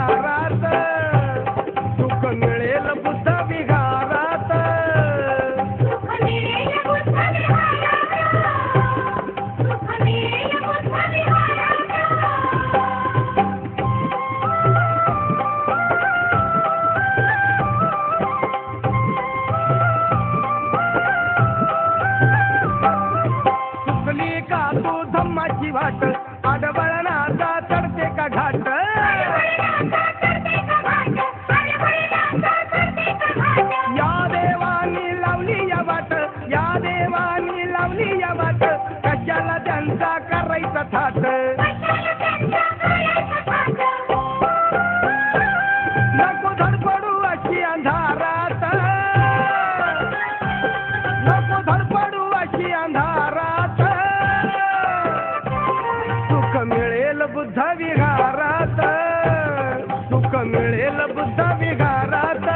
विहारात सुख मिळेल बुद्ध विहारात चुकली का तू धम्माची वाट आडवळणाचा चढते का घाट या देवानी लावली या वाट या देवानी लावली या वाट कशाला त्यांचा करायचा थाट नको धडपडू अशी अंधारात नको धडपडू अशी अंधारात सुख मिळेल बुद्ध विहारात सुख मिळेल बुद्ध विहारात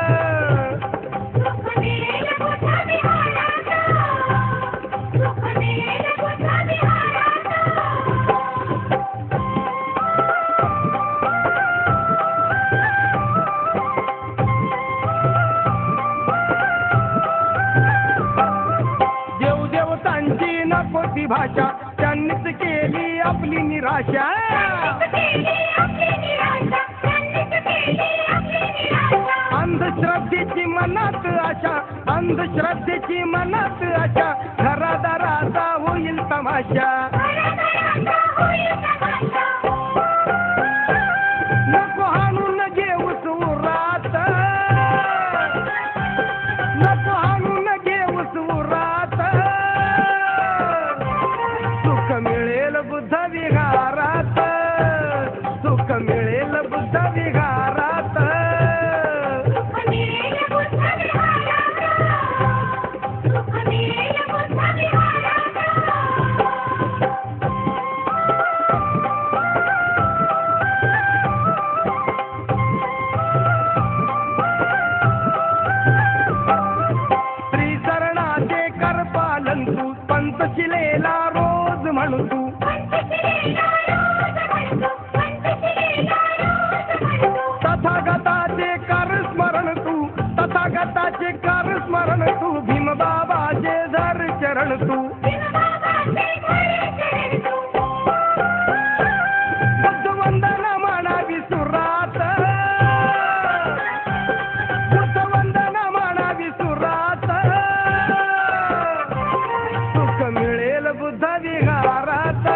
देवदेवतांची नको ती भाषा त्यांनीच केली आपली निराशा अंधश्रद्धेची मनात आशा अंधश्रद्धेची मनात आशा घरादाराचा होईल तमाशा नको हाणून घेऊ सुरात नको हाणून घेऊ सुरात सुख मिळेल बुद्ध विहारात सुख मिळेल बुद्ध विहारात श्री शरणाचे कर पालन तू पंत शिलेला रोज म्हणू तू तथागताचे कर स्मरण तू तथागताचे कर स्मरण तू भीमबाबाचे धर चरण तू बुद्धवंदना म्हणावी सुरात बुद्धवंदना म्हणावी सुरात सुख मिळेल बुद्ध विहारात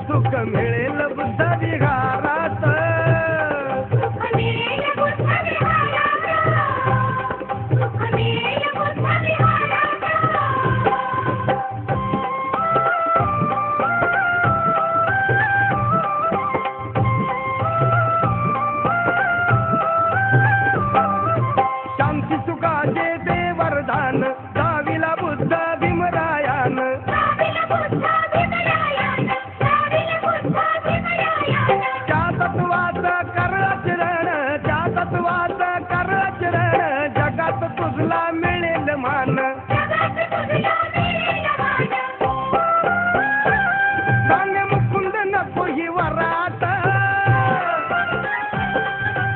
सुख मिळेल बुद्ध विहारात शांती सुखाचे ते वरदान दाविला बुद्ध भीमरायान त्या तत्वाचं कर आचरण त्या तत्वाचं कर आचरण जगात तुझला मिळेल मान सांग मुकुंद नको ही वरात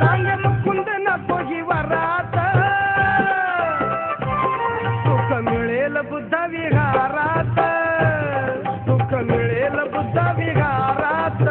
सांग मुकुंद नको ही वरात सुख मिळेल बुद्ध विहारात सुख मिळेल बुद्ध विहारात